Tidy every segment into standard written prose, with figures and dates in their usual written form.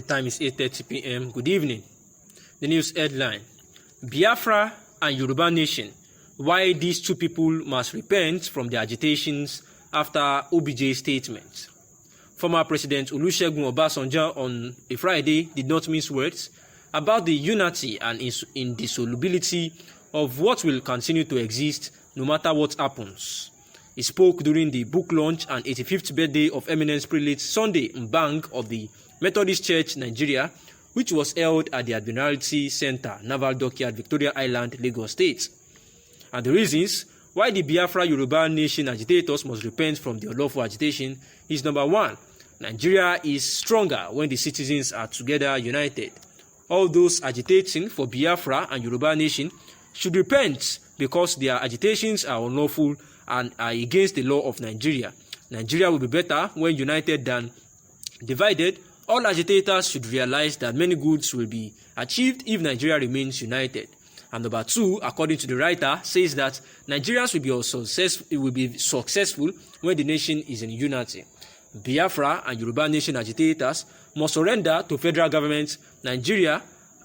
The time is 8:30 p.m. Good evening. The news headline: Biafra and Yoruba nation. Why these two people must repent from their agitations after OBJ's statement. Former President Olusegun Obasanjo on a Friday did not mince words about the unity and indissolubility of what will continue to exist no matter what happens. He spoke during the book launch and 85th birthday of Eminence Prelate Sunday Mbang of the Methodist Church, Nigeria, which was held at the Admiralty Center, Naval Dockyard, Victoria Island, Lagos State. And the reasons why the Biafra Yoruba nation agitators must repent from their unlawful agitation is: number one, Nigeria is stronger when the citizens are together united. All those agitating for Biafra and Yoruba nation should repent because their agitations are unlawful and are against the law of Nigeria. Nigeria will be better when united than divided. All agitators should realize that many goods will be achieved if Nigeria remains united. And number two, according to the writer, says that Nigerians will be successful when the nation is in unity. Biafra and Yoruba nation agitators must surrender to federal government. Nigeria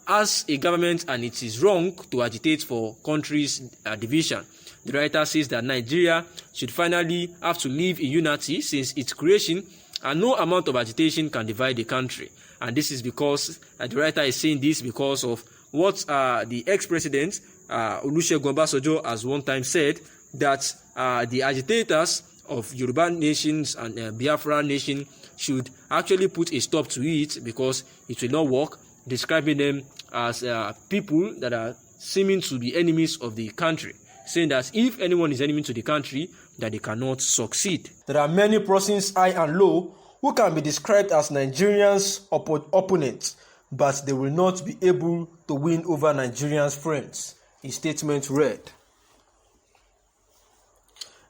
as a government, and it is wrong to agitate for countries' division. The writer says that Nigeria should finally have to live in unity since its creation, and no amount of agitation can divide the country. And this is because the writer is saying this because of what the ex-president Olusegun Obasanjo has one time said, that the agitators of Yoruba nations and Biafra nation should actually put a stop to it because it will not work, describing them as people that are seeming to be enemies of the country, saying that if anyone is enemy to the country, that they cannot succeed. There are many persons, high and low, who can be described as Nigerians' opponents, but they will not be able to win over Nigerians' friends, his statement read.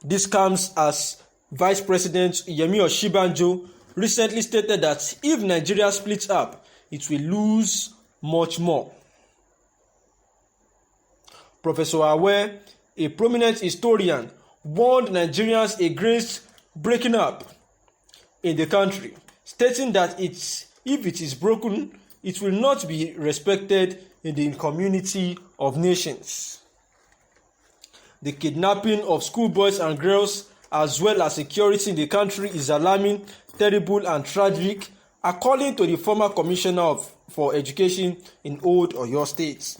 This comes as Vice President Yemi Osinbajo recently stated that if Nigeria splits up, it will lose much more. Professor Awe, a prominent historian, warned Nigerians against breaking up in the country, stating that if it is broken, it will not be respected in the community of nations. The kidnapping of schoolboys and girls, as well as security in the country, is alarming, terrible, and tragic, according to the former commissioner for education in Old Oyo State.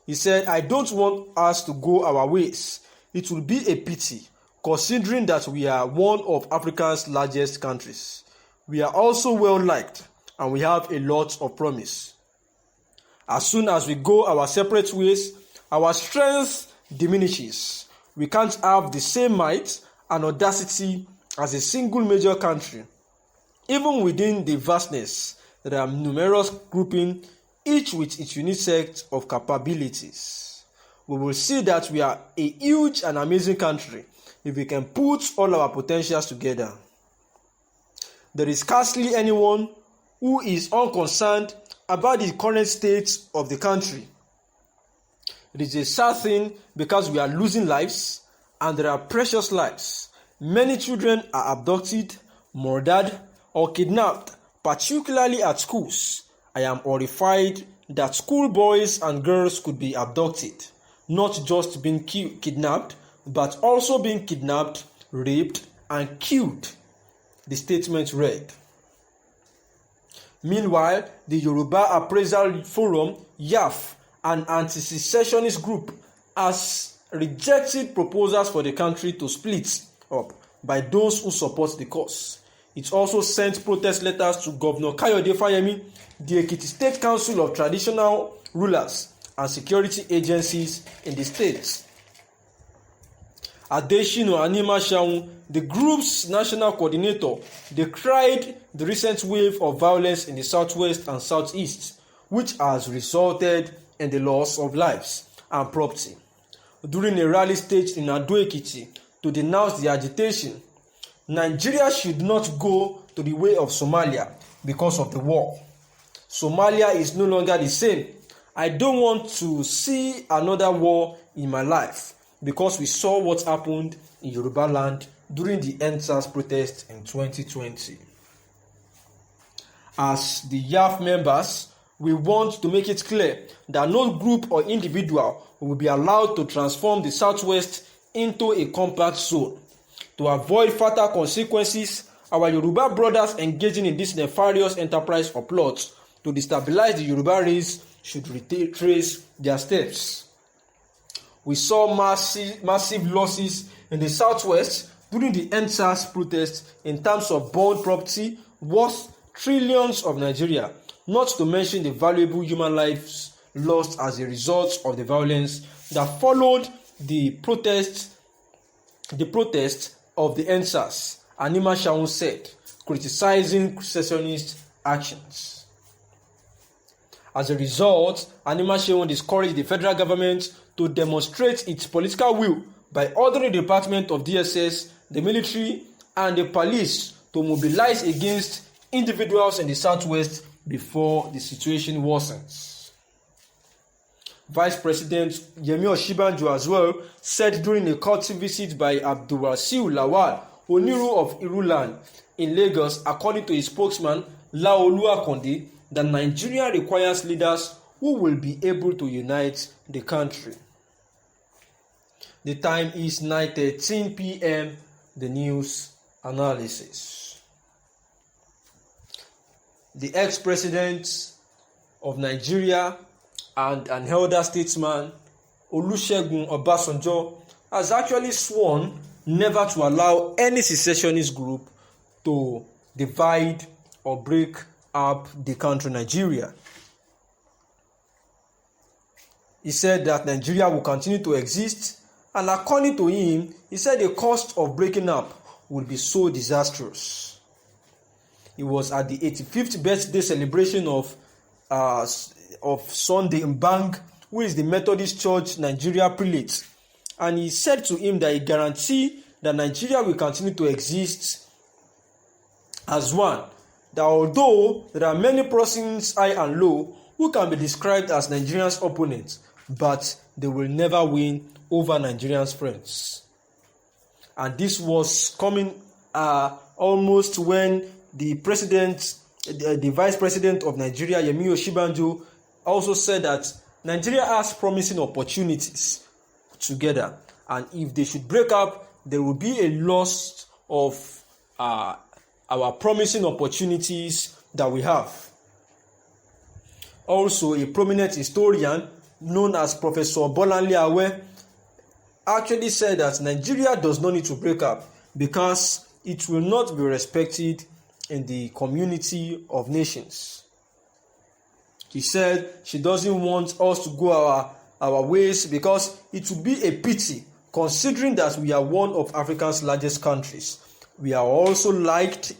He said, "I don't want us to go our ways. It will be a pity, considering that we are one of Africa's largest countries. We are also well liked, and we have a lot of promise. As soon as we go our separate ways, our strength diminishes. We can't have the same might and audacity as a single major country. Even within the vastness, there are numerous groupings, each with its unique set of capabilities. We will see that we are a huge and amazing country if we can put all our potentials together. There is scarcely anyone who is unconcerned about the current state of the country. It is a sad thing because we are losing lives, and there are precious lives. Many children are abducted, murdered, or kidnapped, particularly at schools. I am horrified that schoolboys and girls could be abducted, not just being kidnapped, but also being kidnapped, raped, and killed," the statement read. Meanwhile, the Yoruba Appraisal Forum, YAF, an anti-secessionist group, has rejected proposals for the country to split up by those who support the cause. It also sent protest letters to Governor Kayode Fayemi, the Ekiti State Council of Traditional Rulers, and security agencies in the state. Adeshino Animashaun, the group's national coordinator, decried the recent wave of violence in the southwest and southeast, which has resulted in the loss of lives and property. During a rally staged in Ado-Ekiti to denounce the agitation, Nigeria should not go to the way of Somalia because of the war. Somalia is no longer the same. I don't want to see another war in my life because we saw what happened in Yoruba land during the EndSARS protest in 2020. As the YAF members, we want to make it clear that no group or individual will be allowed to transform the Southwest into a compact zone. To avoid fatal consequences, our Yoruba brothers engaging in this nefarious enterprise or plot to destabilize the Yoruba race should retrace their steps. We saw massive losses in the Southwest during the EndSARS protest in terms of bond property worth trillions of Nigeria, not to mention the valuable human lives lost as a result of the violence that followed the protest of the EndSARS, Anima Shaun said, criticizing secessionist actions. As a result, Anima Shaun discouraged the federal government to demonstrate its political will by ordering the Department of DSS, the military, and the police to mobilize against individuals in the Southwest before the situation worsens. Vice President Yemi Osinbajo as well said during a courtesy visit by Abdulwasiu Lawal, Oniru of Iruland in Lagos, according to his spokesman Laolu Akonde, that Nigeria requires leaders who will be able to unite the country. The time is 9:13 p.m. The news analysis. The ex-president of Nigeria and an elder statesman, Olusegun Obasanjo, has actually sworn never to allow any secessionist group to divide or break up the country Nigeria. He said that Nigeria will continue to exist, and according to him, he said the cost of breaking up would be so disastrous. He was at the 85th birthday celebration of Sunday Mbang, who is the Methodist Church Nigeria prelate, and he said to him that he guaranteed that Nigeria will continue to exist as one, that although there are many persons high and low who can be described as Nigerians' opponents, but they will never win over Nigerians' friends. And this was coming almost when the vice president of Nigeria, Yemi Osinbajo, also said that Nigeria has promising opportunities together, and if they should break up, there will be a loss of our promising opportunities that we have. Also, a prominent historian known as Professor Bolanle Awe actually said that Nigeria does not need to break up because it will not be respected in the community of nations. She said she doesn't want us to go our ways because it would be a pity considering that we are one of Africa's largest countries. We are also liked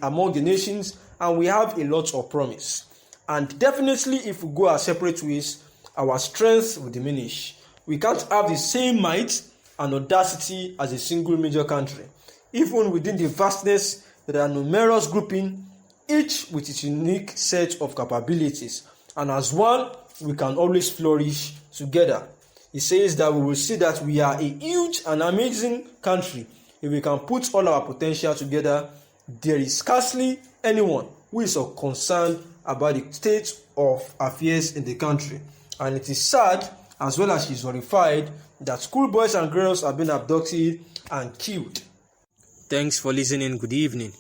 among the nations, and we have a lot of promise. And definitely if we go our separate ways, our strength will diminish. We can't have the same might and audacity as a single major country. Even within the vastness, there are numerous groupings, each with its unique set of capabilities. And as one, we can always flourish together. He says that we will see that we are a huge and amazing country. If we can put all our potential together, there is scarcely anyone who is concerned about the state of affairs in the country. And it is sad, as well as she's horrified, that schoolboys and girls have been abducted and killed. Thanks for listening. Good evening.